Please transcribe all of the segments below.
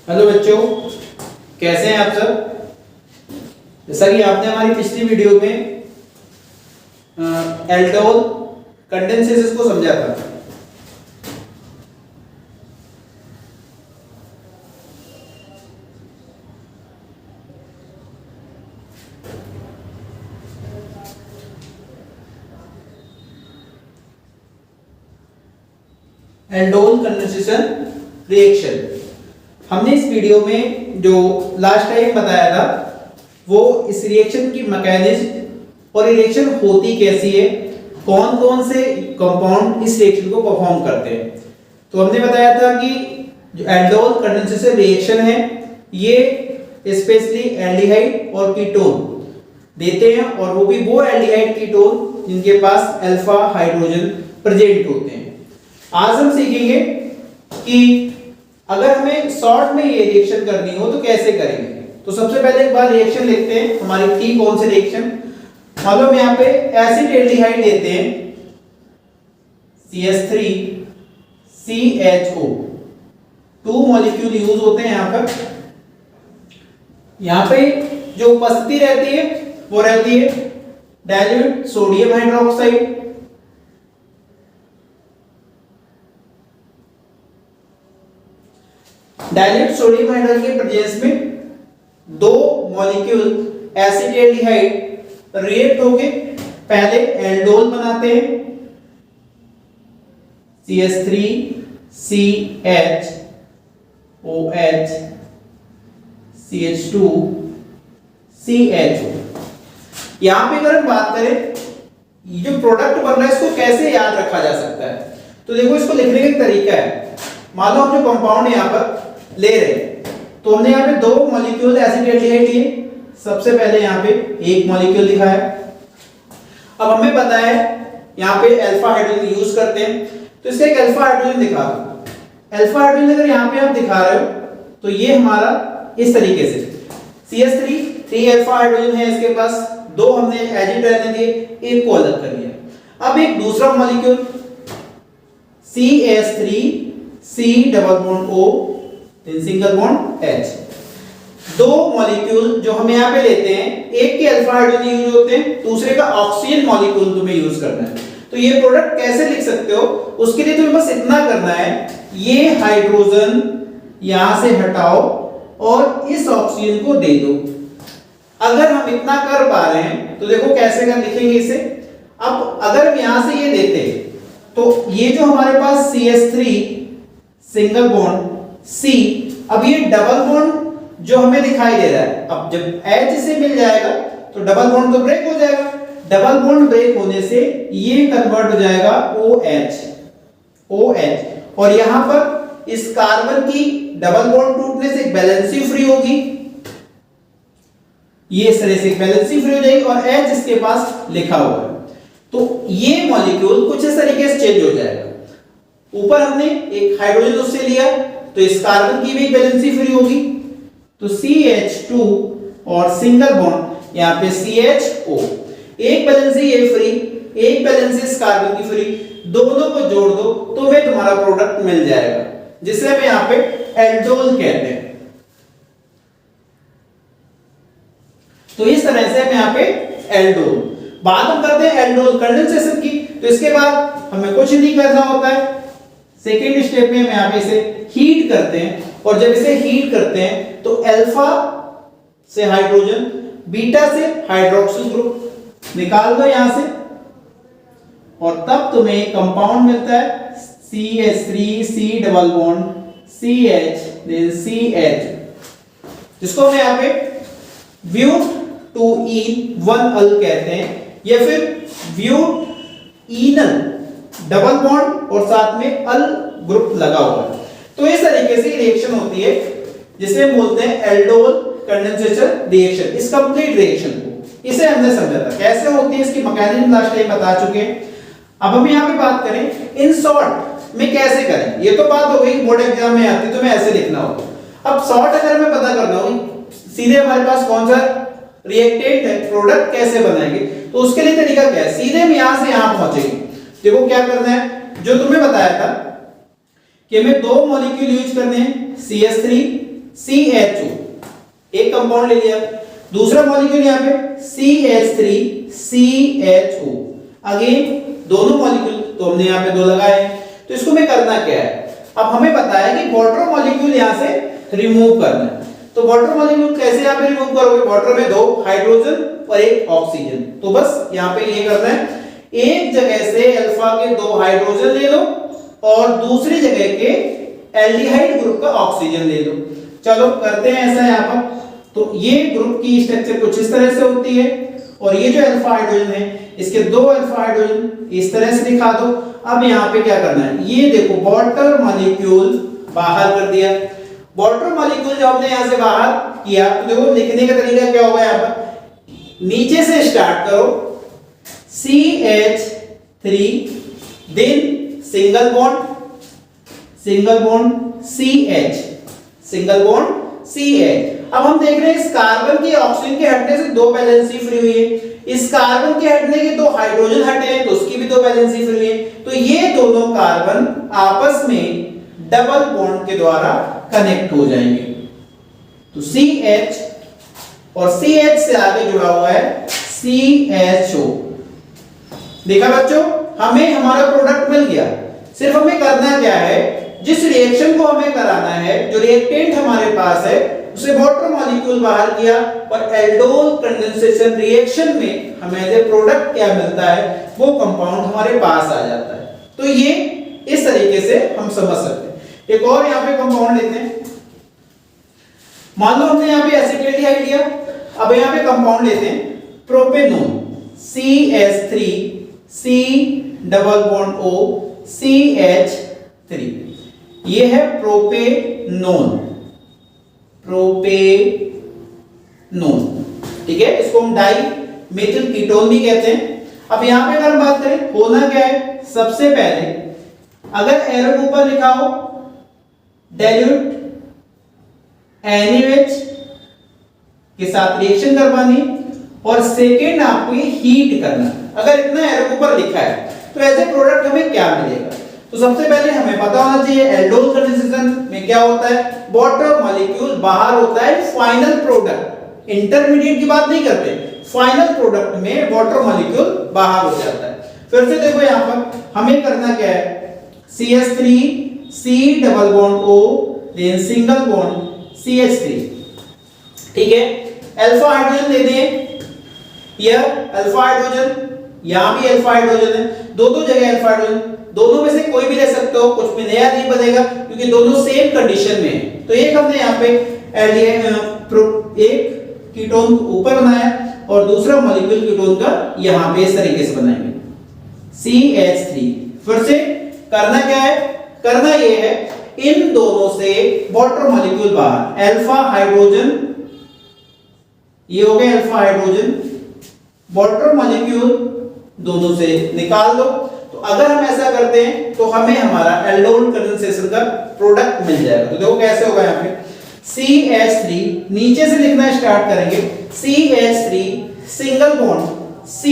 Hello बच्चों, कैसे हैं आप सब। जैसा कि आपने हमारी पिछली वीडियो में एल्डोल कंडेंसेस को समझा था। एल्डोल कंडेंसेशन रिएक्शन हमने इस वीडियो में जो लास्ट टाइम बताया था वो इस रिएक्शन की मैकेनिज्म और रिएक्शन होती कैसी है, कौन कौन से कंपाउंड इस रिएक्शन को परफॉर्म करते हैं। तो हमने बताया था कि जो एल्डोल कंडेंसेशन रिएक्शन है ये स्पेशली एल्डिहाइड और कीटोन देते हैं, और वो भी वो एल्डिहाइड कीटोन जिनके पास अल्फा हाइड्रोजन प्रेजेंट होते हैं। आज हम सीखेंगे कि अगर हमें शॉर्ट में ये रिएक्शन करनी हो तो कैसे करेंगे। तो सबसे पहले एक बार रिएक्शन लिखते हैं, हमारी थी कौन सी रिएक्शन। मान लो हम यहाँ पे एसिड एल्डिहाइड लेते हैं CH3CHO, 2 मॉलिक्यूल यूज होते हैं यहाँ पर। यहाँ पे जो उपस्थिति रहती है वो रहती है dilute sodium hydroxide, dilute sodium hydroxide के प्रेजेंस में दो मॉलिक्यूल एसिड एल्डिहाइड रिएक्ट होके पहले एल्डोल बनाते हैं CH3CHOH CH2CHO। यहां पे अगर हम बात करें ये जो प्रोडक्ट बन रहा है इसको कैसे याद रखा जा सकता है, तो देखो इसको लिखने का एक तरीका है। मान लो हम जो कंपाउंड यहां पर ले रहे हैं तो हमने यहाँ पे दो मॉलिक्यूल एसिड एल्डिहाइड लिए। सबसे पहले यहाँ पे एक मॉलिक्यूल लिखा है। अब हमें पता है यहाँ पे अल्फा हाइड्रोजन यूज करते हैं, तो इसका एक अल्फा हाइड्रोजन दिखा दो। अल्फा हाइड्रोजन अगर यहाँ पे आप दिखा रहे हो तो ये हमारा इस तरीके से CH3 3 अल्फा हाइड्रोजन है इसके पास, दो हमने एजिड रहने दिए, एक को अलग कर लिया। अब एक दूसरा molecule CH3C double bond O single bond H। दो मॉलिक्यूल जो हम यहाँ पे लेते हैं, एक के अल्फा हाइड्रोजन यूज होते हैं, दूसरे का ऑक्सीजन मॉलिक्यूल तुम्हें यूज करना है। तो ये प्रोडक्ट कैसे लिख सकते हो, उसके लिए तुम्हें बस इतना करना है, ये हाइड्रोजन यहां से हटाओ और इस ऑक्सीजन को दे दो। अगर हम इतना कर पा रहे हैं तो देखो कैसे कर लिखेंगे इसे। अब अगर हम यहां से ये देते तो ये जो हमारे पास CH3 सिंगल बॉन्ड C, अब ये डबल बॉन्ड जो हमें दिखाई दे रहा है, अब जब H से मिल जाएगा तो डबल बॉन्ड तो ब्रेक हो जाएगा। डबल बॉन्ड ब्रेक होने से ये कन्वर्ट हो जाएगा OH, और यहां पर इस कार्बन की डबल बॉन्ड टूटने से वैलेंसी फ्री होगी, ये इस तरह से वैलेंसी फ्री हो जाएगी और H इसके पास लिखा हुआ है। तो ये मॉलिक्यूल कुछ इस तरीके से चेंज हो जाएगा। ऊपर हमने एक हाइड्रोजन उससे लिया तो इस कार्बन की भी वैलेंसी फ्री होगी, तो CH2 और सिंगल बॉन्ड यहाँ पे CHO, एक वैलेंसी ये फ्री, एक वैलेंसी इस कार्बन की फ्री, दोनों को जोड़ दो तो वे तुम्हारा प्रोडक्ट मिल जाएगा, जिसे हम यहाँ पे एल्डोल कहते हैं। तो इस तरह से हम यहाँ पे एल्डोल, बात हम करते हैं एल्डोल कंडेंसेशन की। तो इसके बाद हमें कुछ नहीं करना होता है, सेकेंड स्टेप में हम यहाँ पे इसे हीट करते हैं, और जब इसे हीट करते हैं तो अल्फा से हाइड्रोजन, बीटा से हाइड्रोक्सिल ग्रुप निकाल दो यहां से, और तब तुम्हें एक कंपाउंड मिलता है CH3C double bond CH then CH, जिसको हम यहाँ पे ब्यूट-2-ईन-1-अल कहते हैं, या फिर ब्यूट-ईनल डबल बॉन्ड और साथ में अल ग्रुप लगा हुआ है। तो इस तरीके से रिएक्शन होती है जिसे हम बोलते हैं एल्डोल कंडेंसेशन रिएक्शन। इस कंप्लीट रिएक्शन को इसे हमने समझा था कैसे होती है, इसकी मैकेनिज्म लास्ट टाइम बता चुके हैं। अब हम यहाँ पे बात करें इन शॉर्ट में कैसे करें। ये तो बात हो गई बोर्ड एग्जाम में आती तो मैं ऐसे लिखना होगा। अब शॉर्ट अगर हमें पता करना हो सीधे हमारे पास कौन सा रिएक्टेंट है, प्रोडक्ट कैसे बनाएंगे, तो उसके लिए तरीका क्या है, सीधे हम यहां से यहां पहुंचेंगे। देखो क्या करना है, जो तुम्हें बताया था कि हमें दो मॉलिक्यूल यूज करने हैं CH3 CHO, एक कंपाउंड ले लिया। दूसरा मॉलिक्यूल यहाँ पे CH3CHO, अगेन दोनों मॉलिक्यूल तो हमने यहाँ पे दो लगाए। तो इसको में करना क्या है, अब हमें पता है कि वाटर मॉलिक्यूल यहाँ से रिमूव करना है। तो वाटर मॉलिक्यूल कैसे यहाँ पे रिमूव करोगे, वाटर में दो हाइड्रोजन और एक ऑक्सीजन, तो बस यहाँ पे ये करना है, एक जगह से अल्फा के दो हाइड्रोजन ले लो और दूसरी जगह के एल्डिहाइड ग्रुप का ऑक्सीजन ले लो। चलो करते हैं ऐसा यहाँ पर। तो ये ग्रुप की स्ट्रक्चर कुछ इस तरह से होती है और ये जो अल्फा हाइड्रोजन है इसके दो अल्फा हाइड्रोजन इस तरह से दिखा दो। अब यहाँ पे क्या करना है, ये देखो वाटर मॉलिक्यूल बाहर कर दिया। वाटर मॉलिक्यूल जब हमने यहाँ से बाहर किया तो देखो लिखने का तरीका क्या होगा, यहाँ पर नीचे से स्टार्ट करो CH3 then single bond CH, single bond CH। अब हम देख रहे हैं इस कार्बन के ऑक्सीजन के हटने से दो वैलेंसी फ्री हुई है, इस कार्बन के हटने के दो हाइड्रोजन हटे हैं तो उसकी भी दो वैलेंसी फ्री हुई है। तो ये दोनों कार्बन आपस में डबल बॉन्ड के द्वारा कनेक्ट हो जाएंगे। तो CH और CH से आगे जुड़ा हुआ है CHO। देखा बच्चों, हमें हमारा प्रोडक्ट मिल गया। सिर्फ हमें करना क्या है, जिस रिएक्शन को हमें कराना है, जो रिएक्टेंट हमारे पास है उसे वाटर मॉलिक्यूल बाहर किया और एल्डोल कंडेंसेशन रिएक्शन में हमें जो प्रोडक्ट क्या मिलता है वो कंपाउंड हमारे पास आ जाता है। तो ये इस तरीके से हम समझ सकते हैं। एक और यहाँ पे कंपाउंड लेते हैं, मान लो हमने यहाँ पे एसिटाल्डिहाइड लिया। अब यहाँ पे कंपाउंड लेते हैं प्रोपेनोन CH3C+O CH3, ये है प्रोपेनोन, ठीक है। इसको हम डाई मेथिल कीटोन भी कहते हैं। अब यहां पे अगर हम बात करें होना क्या है, सबसे पहले अगर एरो के ऊपर लिखा हो डाइल्यूट NaOH के साथ रिएक्शन करवानी और सेकेंड आपको ये हीट करना। अगर इतना एरो के ऊपर लिखा है तो एज ए प्रोडक्ट हमें क्या मिलेगा, तो सबसे पहले हमें पता होना चाहिए एल्डोल कंडेंसेशन में क्या होता है, वाटर मॉलिक्यूल बाहर होता है फाइनल प्रोडक्ट, इंटरमीडिएट की बात नहीं करते, फाइनल प्रोडक्ट में वाटर मॉलिक्यूल बाहर हो जाता है। फिर से देखो यहाँ पर हमें करना क्या है, CH3C+O then single bond CH3, ठीक है। अल्फा हाइड्रोजन दे दें, यह अल्फा हाइड्रोजन, यहां भी अल्फा हाइड्रोजन है, दो जगह अल्फा हाइड्रोजन, दोनों में से कोई भी ले सकते हो, कुछ भी नया नहीं बनेगा क्योंकि दोनों सेम कंडीशन में है। तो एक हमने यहाँ पे एक कीटोन ऊपर बनाया और दूसरा मॉलिक्यूल कीटोन का यहाँ पे इस तरीके से बनाएंगे CH3। फिर से करना क्या है, करना ये है इन दोनों से वाटर मॉलिक्यूल बाहर, अल्फा हाइड्रोजन, ये हो गया अल्फा हाइड्रोजन, वाटर मॉलिक्यूल दोनों से निकाल दो। तो अगर हम ऐसा करते हैं तो हमें हमारा एल्डोल कंडेंसेशन का प्रोडक्ट मिल जाएगा। तो देखो कैसे होगा, यहाँ पे CH3 नीचे से लिखना स्टार्ट करेंगे CH3 single bond C,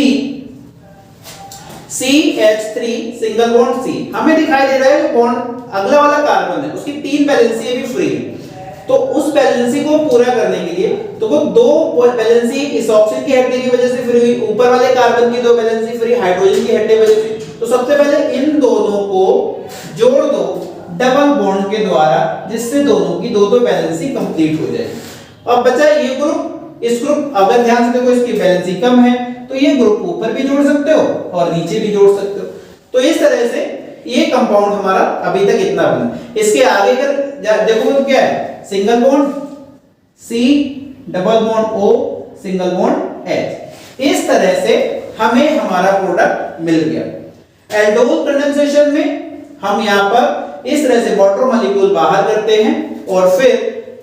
CH3 single bond C। हमें दिखाई दे रहा है जो बॉन्ड अगला वाला कार्बन है उसकी तीन वैलेंसी भी फ्री है, तो उस वैलेंसी को पूरा करने के लिए तो वो दो वैलेंसी इस ऑक्सीजन के हटने की वजह से फ्री हुई, ऊपर वाले कार्बन की दो वैलेंसी फ्री हाइड्रोजन की हटने की वजह से। तो सबसे पहले इन दोनों को जोड़ दो डबल बॉन्ड के द्वारा, जिससे दोनों की दो वैलेंसी कंप्लीट हो जाए। अब बचा ये ग्रुप, इस ग्रुप अगर ध्यान से देखो इसकी वैलेंसी कम है तो ये ग्रुप ऊपर भी जोड़ सकते हो और नीचे भी जोड़ सकते हो। तो इस तरह से ये कंपाउंड हमारा अभी तक इतना बना। इसके आगे का देखो तो क्या है, single bond C+O single bond H। इस तरह से हमें हमारा प्रोडक्ट मिल गया। एल्डोल कंडेंसेशन में हम यहाँ पर इस तरह से वाटर मॉलिक्यूल बाहर करते हैं और फिर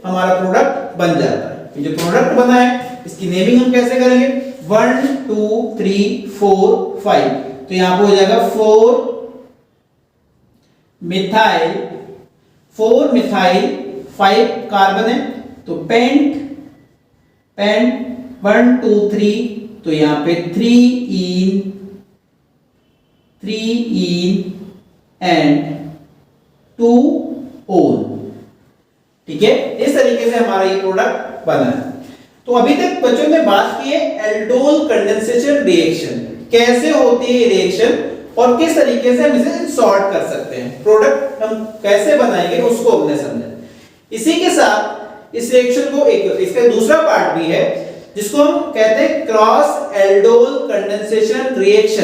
हमारा प्रोडक्ट बन जाता है। जो प्रोडक्ट बना है इसकी नेमिंग हम कैसे करेंगे, 1 2 3 4 5। तो यहाँ पे हो जाएगा 4 मिथाइल 5 कार्बन है, तो पेंट 1 2 3, तो यहाँ पे 3 इन एंड 2 ओन, ठीक है, इस तरीके से हमारा ये प्रोडक्ट बना है। तो अभी तक बच्चों ने बात की है एल्डोल कंडेंसेशन रिएक्शन, कैसे होती है रिएक्शन और किस तरीके से हम इसे सॉर्ट कर सकते हैं, प्रोडक्ट हम कैसे बनाएंगे उसको हमने समझा। इसी के साथ इस रिएक्शन को एक इसका दूसरा पार्ट भी है जिसको हम कहते हैं क्रॉस एल्डोल कंडेंसेशन रिएक्शन।